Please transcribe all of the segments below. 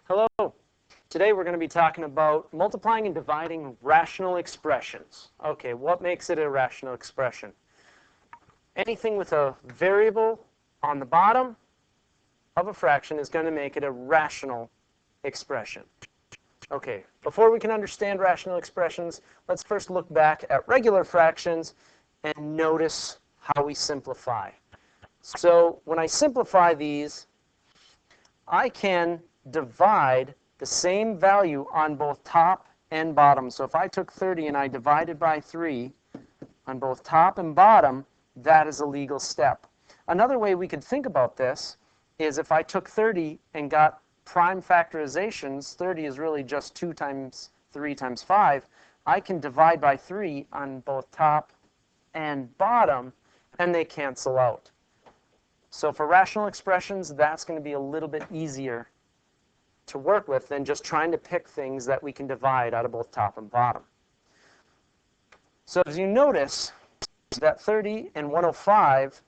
Hello. Today we're going to be talking about multiplying and dividing rational expressions. Okay, what makes it a rational expression? Anything with a variable on the bottom of a fraction is going to make it a rational expression. Okay, before we can understand rational expressions, let's first look back at regular fractions and notice how we simplify. So when I simplify these, I can divide the same value on both top and bottom. So if I took 30 and I divided by 3 on both top and bottom, that is a legal step. Another way we could think about this is if I took 30 and got prime factorizations, 30 is really just 2 times 3 times 5, I can divide by 3 on both top and bottom, and they cancel out. So for rational expressions, that's going to be a little bit easier to work with than just trying to pick things that we can divide out of both top and bottom. So as you notice, that 30 and 105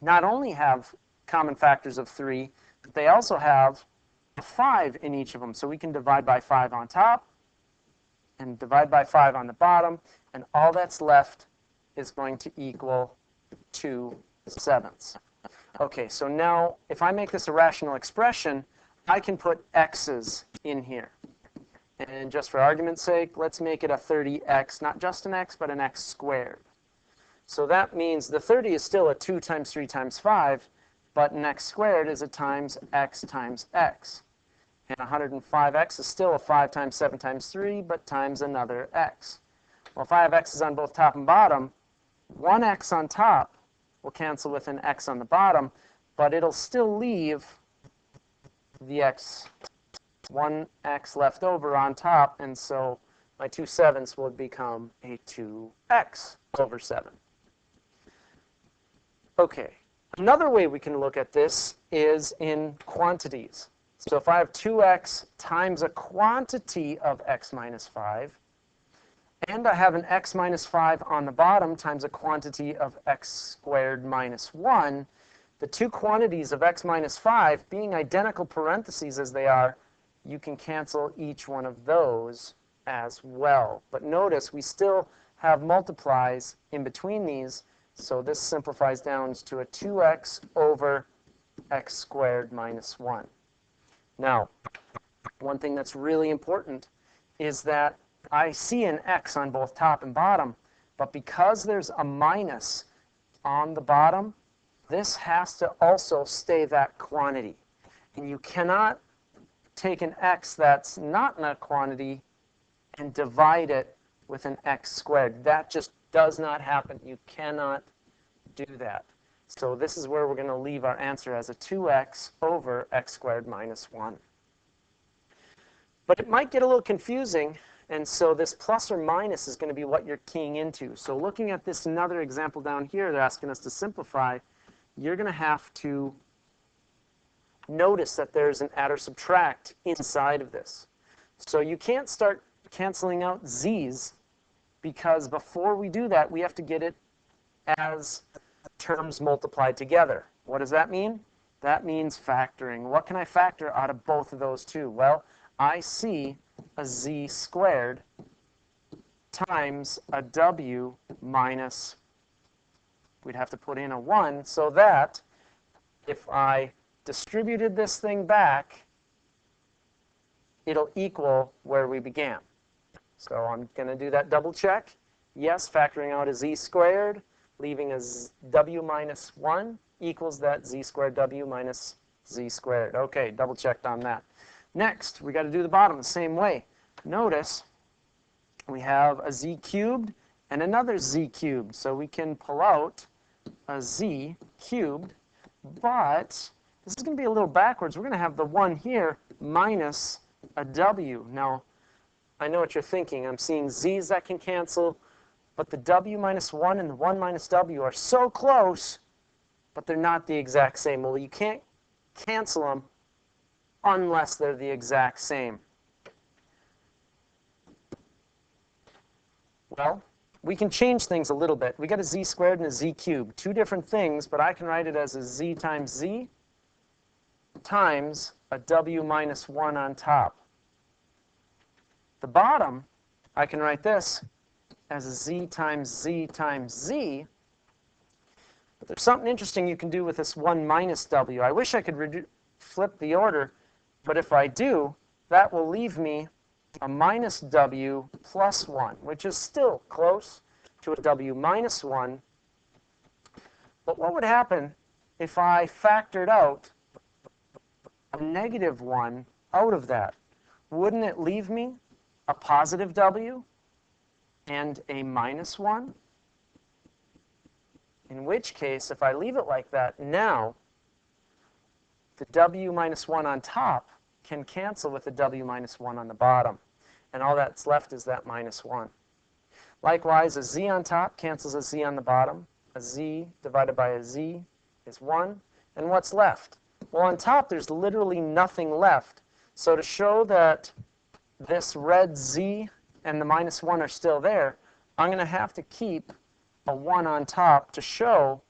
not only have common factors of 3, but they also have a 5 in each of them. So we can divide by 5 on top and divide by 5 on the bottom, and all that's left is going to equal 2/7. Okay, so now if I make this a rational expression, I can put x's in here. And just for argument's sake, let's make it a 30x, not just an x, but an x squared. So that means the 30 is still a 2 times 3 times 5, but an x squared is a times x. And 105x is still a 5 times 7 times 3, but times another x. Well, if I have x's on both top and bottom, one x on top will cancel with an x on the bottom, but it'll still leave the one x left over on top, and so my 2/7 would become a 2x/7. Okay, another way we can look at this is in quantities. So if I have 2x times a quantity of x minus 5, and I have an x minus 5 on the bottom times a quantity of x squared minus 1, the two quantities of x minus 5 being identical parentheses as they are, you can cancel each one of those as well. But notice we still have multiplies in between these, so this simplifies down to a 2x over x squared minus 1. Now, one thing that's really important is that I see an x on both top and bottom, but because there's a minus on the bottom, this has to also stay that quantity. And you cannot take an x that's not in a quantity and divide it with an x squared. That just does not happen. You cannot do that. So this is where we're going to leave our answer as a 2x over x squared minus 1. But it might get a little confusing, and so this plus or minus is going to be what you're keying into. So looking at this another example down here, they're asking us to simplify. You're going to have to notice that there's an add or subtract inside of this. So you can't start canceling out z's, because before we do that, we have to get it as terms multiplied together. What does that mean? That means factoring. What can I factor out of both of those two? Well, I see a z squared times a w minus, we'd have to put in a 1, so that if I distributed this thing back, it'll equal where we began. So I'm going to do that double check. Yes, factoring out a z squared, leaving a w minus 1 equals that z squared w minus z squared. Okay, double checked on that. Next, we got to do the bottom the same way. Notice we have a z cubed and another z cubed. So we can pull out a z cubed, but this is going to be a little backwards. We're going to have the 1 here minus a w. Now, I know what you're thinking. I'm seeing z's that can cancel, but the w minus 1 and the 1 minus w are so close, but they're not the exact same. Well, you can't cancel them unless they're the exact same. Well, we can change things a little bit. We got a z squared and a z cubed. Two different things, but I can write it as a z times z times a w minus 1 on top. The bottom, I can write this as a z times z times z. But there's something interesting you can do with this 1 minus w. I wish I could flip the order, but if I do, that will leave me a minus w plus 1, which is still close to a w minus 1. But what would happen if I factored out a negative 1 out of that? Wouldn't it leave me a positive w and a minus 1? In which case, if I leave it like that, now the w minus 1 on top can cancel with the w minus 1 on the bottom. And all that's left is that minus 1. Likewise, a z on top cancels a z on the bottom. A z divided by a z is 1. And what's left? Well, on top, there's literally nothing left. So to show that this red z and the minus 1 are still there, I'm going to have to keep a 1 on top to show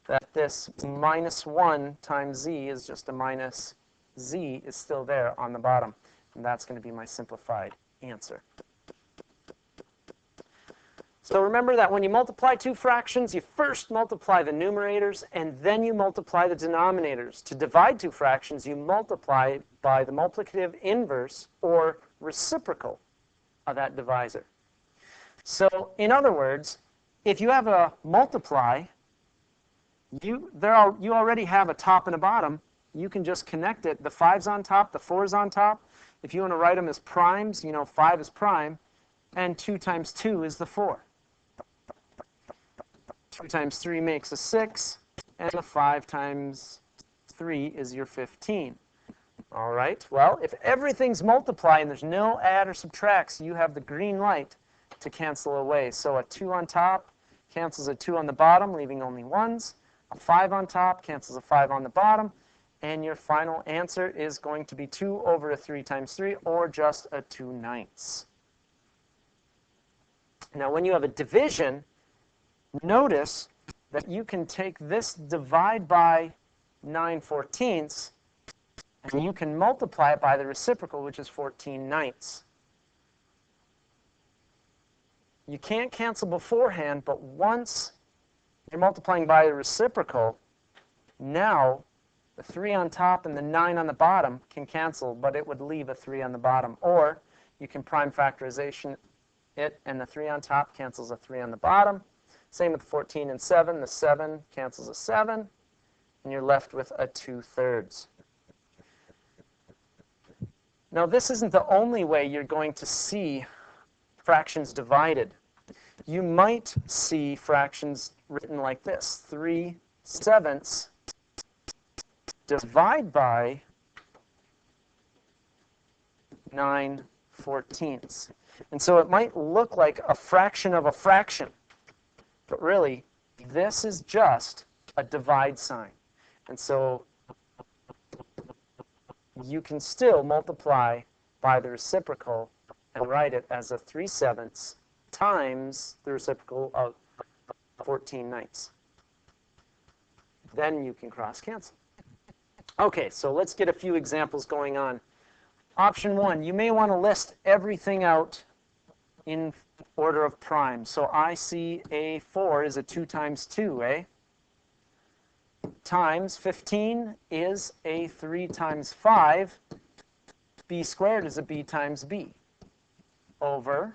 that this minus 1 times z is just a minus z is still there on the bottom. And that's going to be my simplified answer. So remember that when you multiply two fractions, you first multiply the numerators and then you multiply the denominators. To divide two fractions, you multiply by the multiplicative inverse or reciprocal of that divisor. So in other words, if you have a multiply, you already have a top and a bottom. You can just connect it. The 5's on top, the 4's on top. If you want to write them as primes, 5 is prime, and 2 times 2 is the 4. 2 times 3 makes a 6, and the 5 times 3 is your 15. All right, well, if everything's multiplied and there's no add or subtracts, you have the green light to cancel away. So a 2 on top cancels a 2 on the bottom, leaving only 1s. A 5 on top cancels a 5 on the bottom. And your final answer is going to be 2 over a 3 times 3, or just a 2/9. Now, when you have a division, notice that you can take this divide by 9/14, and you can multiply it by the reciprocal, which is 14/9. You can't cancel beforehand, but once you're multiplying by the reciprocal, now the 3 on top and the 9 on the bottom can cancel, but it would leave a 3 on the bottom. Or you can prime factorization it, and the 3 on top cancels a 3 on the bottom. Same with 14 and 7. The 7 cancels a 7, and you're left with a 2/3. Now, this isn't the only way you're going to see fractions divided. You might see fractions written like this: 3/7 divide by 9/14. And so it might look like a fraction of a fraction, but really, this is just a divide sign. And so you can still multiply by the reciprocal and write it as a 3/7 times the reciprocal of 14/9. Then you can cross cancel. Okay, so let's get a few examples going on. Option 1, you may want to list everything out in order of prime. So I see A4 is a 2 times 2, eh? Times 15 is a 3 times 5. B squared is a B times B. Over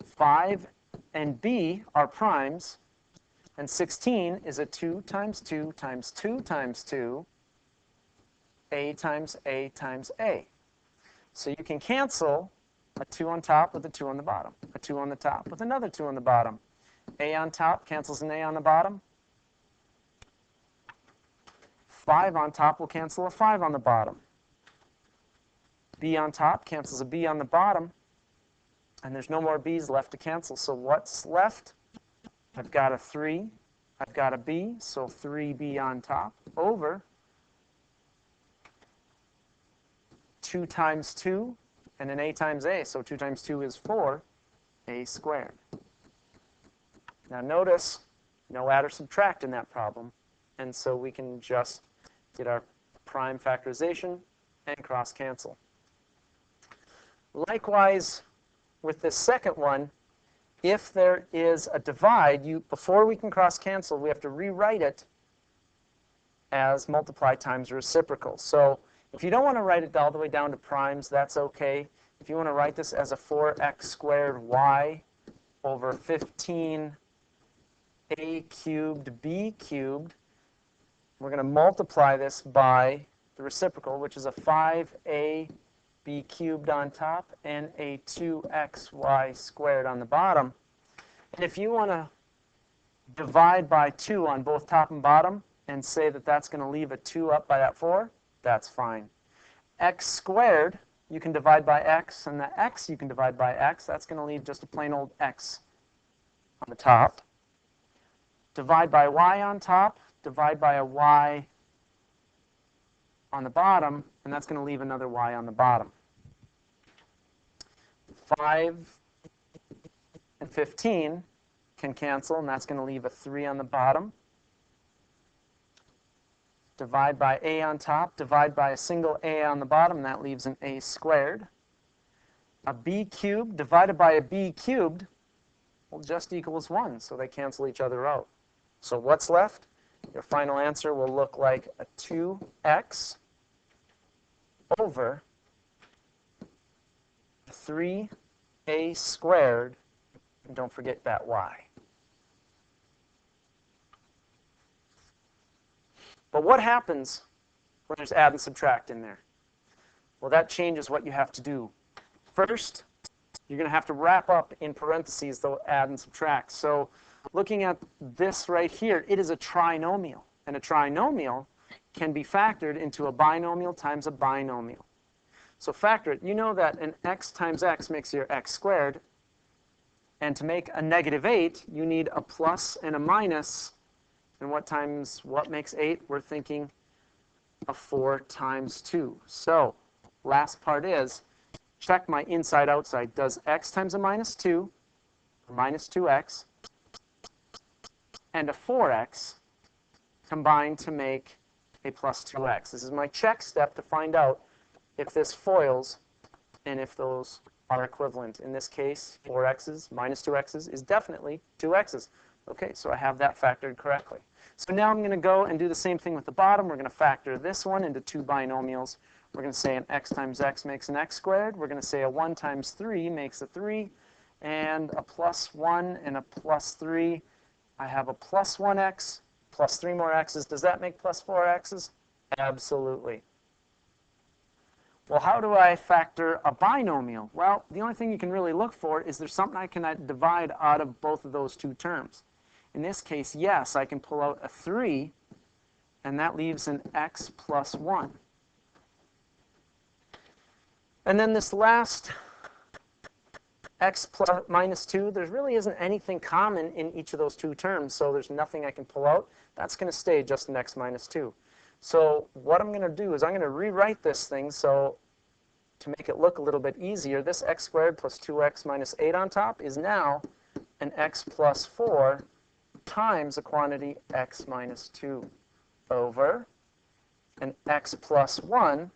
5 and B are primes. And 16 is a 2 times 2 times 2 times 2, A times A times A. So you can cancel a 2 on top with a 2 on the bottom, a 2 on the top with another 2 on the bottom. A on top cancels an A on the bottom. 5 on top will cancel a 5 on the bottom. B on top cancels a B on the bottom. And there's no more B's left to cancel. So what's left? I've got a 3, I've got a B, so 3B on top, over 2 times 2, and an A times A, so 2 times 2 is 4, A squared. Now notice, no add or subtract in that problem. And so we can just get our prime factorization and cross cancel. Likewise, with this second one, if there is a divide, before we can cross cancel, we have to rewrite it as multiply times reciprocal. So if you don't want to write it all the way down to primes, that's okay. If you want to write this as a 4x squared y over 15a cubed b cubed, we're going to multiply this by the reciprocal, which is a 5ab cubed on top and a 2xy squared on the bottom. And if you want to divide by 2 on both top and bottom and say that that's going to leave a 2 up by that 4, that's fine. X squared, you can divide by x, and the x you can divide by x. That's going to leave just a plain old x on the top. Divide by y on top, divide by a y on the bottom, and that's going to leave another y on the bottom. 5 and 15 can cancel, and that's going to leave a 3 on the bottom. Divide by a on top, divide by a single a on the bottom, and that leaves an a squared. A b cubed divided by a b cubed will just equals 1, so they cancel each other out. So what's left? Your final answer will look like a 2x over 3a squared, and don't forget that y. But what happens when there's add and subtract in there? Well, that changes what you have to do. First, you're going to have to wrap up in parentheses the add and subtract. So looking at this right here, it is a trinomial. And a trinomial can be factored into a binomial times a binomial. So factor it. You know that an x times x makes your x squared. And to make a -8, you need a plus and a minus. And what makes 8? We're thinking a 4 times 2. So last part is, check my inside outside. Does x times a -2, or minus 2x, and a 4x combine to make a plus 2x? This is my check step to find out if this foils and if those are equivalent. In this case, 4x's minus 2x's is definitely 2x's. Okay, so I have that factored correctly. So now I'm going to go and do the same thing with the bottom. We're going to factor this one into 2 binomials. We're going to say an x times x makes an x squared. We're going to say a 1 times 3 makes a 3. And a plus 1 and a plus 3. I have a plus 1x plus 3 more x's. Does that make plus 4x's? Absolutely. Well, how do I factor a binomial? Well, the only thing you can really look for is there something I can divide out of both of those two terms. In this case, yes, I can pull out a 3, and that leaves an x plus 1. And then this last x plus minus 2, there really isn't anything common in each of those two terms, so there's nothing I can pull out. That's going to stay just an x minus 2. So what I'm going to do is I'm going to rewrite this thing so to make it look a little bit easier. This x squared plus 2x minus 8 on top is now an x plus 4 times a quantity x minus 2 over an x plus 1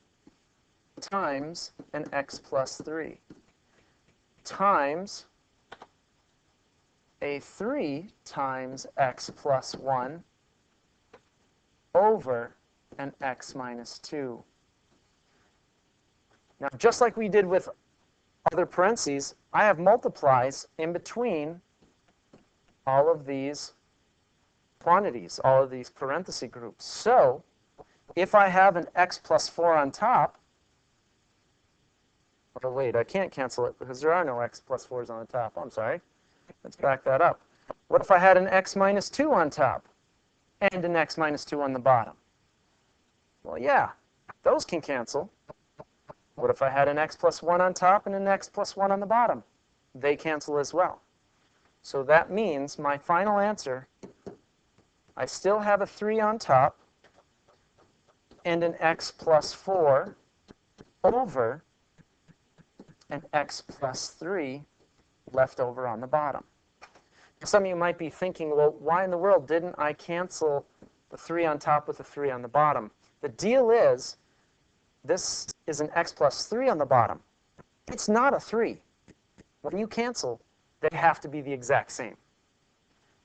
times an x plus 3 times a 3 times x plus 1 over an x minus 2. Now, just like we did with other parentheses, I have multiplies in between all of these quantities, all of these parenthesis groups. So if I have an x plus 4 on top, oh wait, I can't cancel it because there are no x plus 4s on the top. I'm sorry. Let's back that up. What if I had an x minus 2 on top and an x minus 2 on the bottom? Well, yeah, those can cancel. What if I had an x plus 1 on top and an x plus 1 on the bottom? They cancel as well. So that means my final answer, I still have a 3 on top and an x plus 4 over an x plus 3 left over on the bottom. Some of you might be thinking, well, why in the world didn't I cancel the 3 on top with the 3 on the bottom. The deal is, this is an x plus 3 on the bottom. It's not a 3. When you cancel, they have to be the exact same.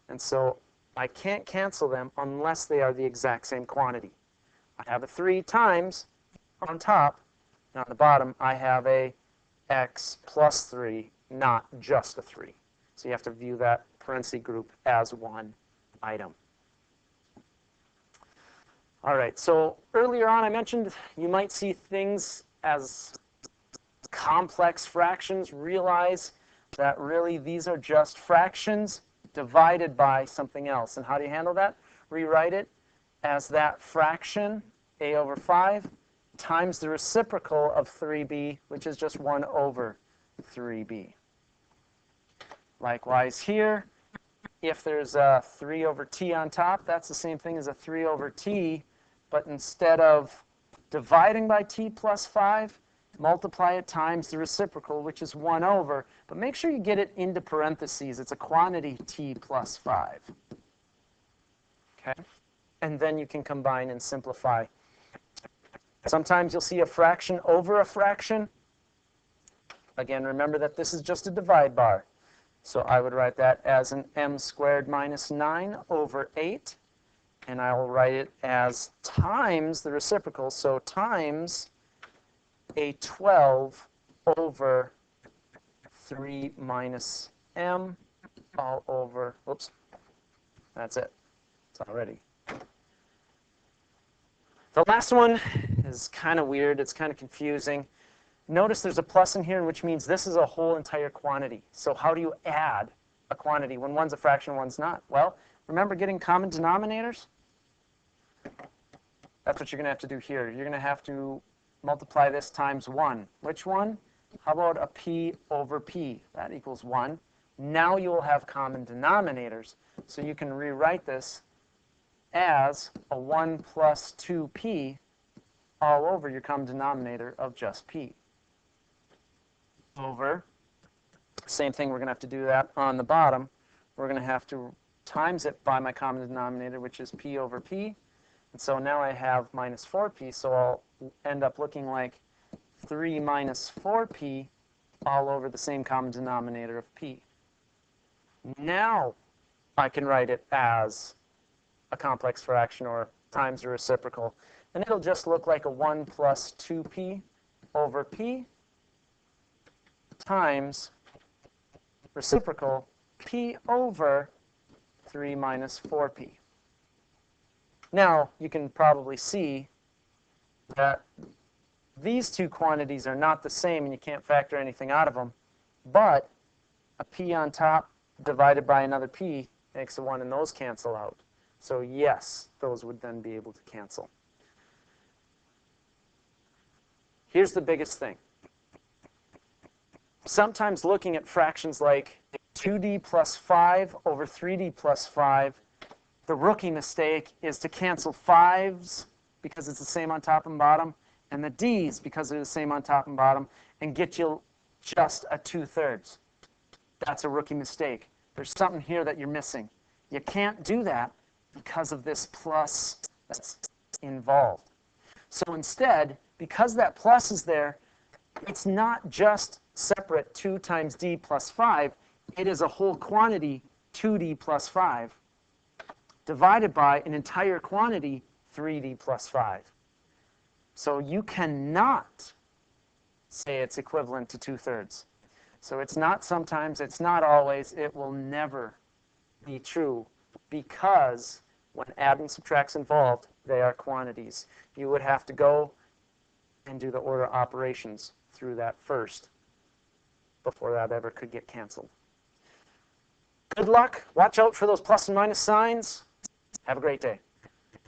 And so I can't cancel them unless they are the exact same quantity. I have a 3 times on top, and on the bottom I have a x plus 3, not just a 3. So you have to view that parenthesis group as one item. All right, so earlier on I mentioned you might see things as complex fractions. Realize that really these are just fractions divided by something else. And how do you handle that? Rewrite it as that fraction, a over 5, times the reciprocal of 3b, which is just 1 over 3b. Likewise here, if there's a 3 over t on top, that's the same thing as a 3 over t, but instead of dividing by t plus 5, multiply it times the reciprocal, which is 1 over, but make sure you get it into parentheses. It's a quantity t plus 5. Okay? And then you can combine and simplify. Sometimes you'll see a fraction over a fraction. Again, remember that this is just a divide bar. So I would write that as an m squared minus 9 over 8. And I will write it as times the reciprocal, so times a 12 over 3 minus m all over, oops, that's it. It's already. The last one is kind of weird. It's kind of confusing. Notice there's a plus in here, which means this is a whole entire quantity. So how do you add a quantity when one's a fraction, one's not? Well, remember getting common denominators? That's what you're going to have to do here. You're going to have to multiply this times 1. Which one? How about a p over p? That equals 1. Now you will have common denominators. So you can rewrite this as a 1 plus 2p all over your common denominator of just p. Over, same thing, we're going to have to do that on the bottom. We're going to have to times it by my common denominator, which is p over p. And so now I have minus 4p, so I'll end up looking like 3 minus 4p all over the same common denominator of p. Now I can write it as a complex fraction or times the reciprocal. And it'll just look like a 1 plus 2p over p times reciprocal p over 3 minus 4p. Now, you can probably see that these two quantities are not the same and you can't factor anything out of them, but a p on top divided by another p makes a 1 and those cancel out. So yes, those would then be able to cancel. Here's the biggest thing. Sometimes looking at fractions like 2d plus 5 over 3d plus 5, the rookie mistake is to cancel 5s because it's the same on top and bottom, and the d's because they're the same on top and bottom, and get you just a 2/3. That's a rookie mistake. There's something here that you're missing. You can't do that because of this plus that's involved. So instead, because that plus is there, it's not just separate 2 times d plus 5. It is a whole quantity, 2d plus 5, divided by an entire quantity, 3d plus 5. So you cannot say it's equivalent to 2/3. So it's not sometimes, it's not always, it will never be true because when add and subtract's involved, they are quantities. You would have to go and do the order operations through that first before that ever could get canceled. Good luck. Watch out for those plus and minus signs. Have a great day.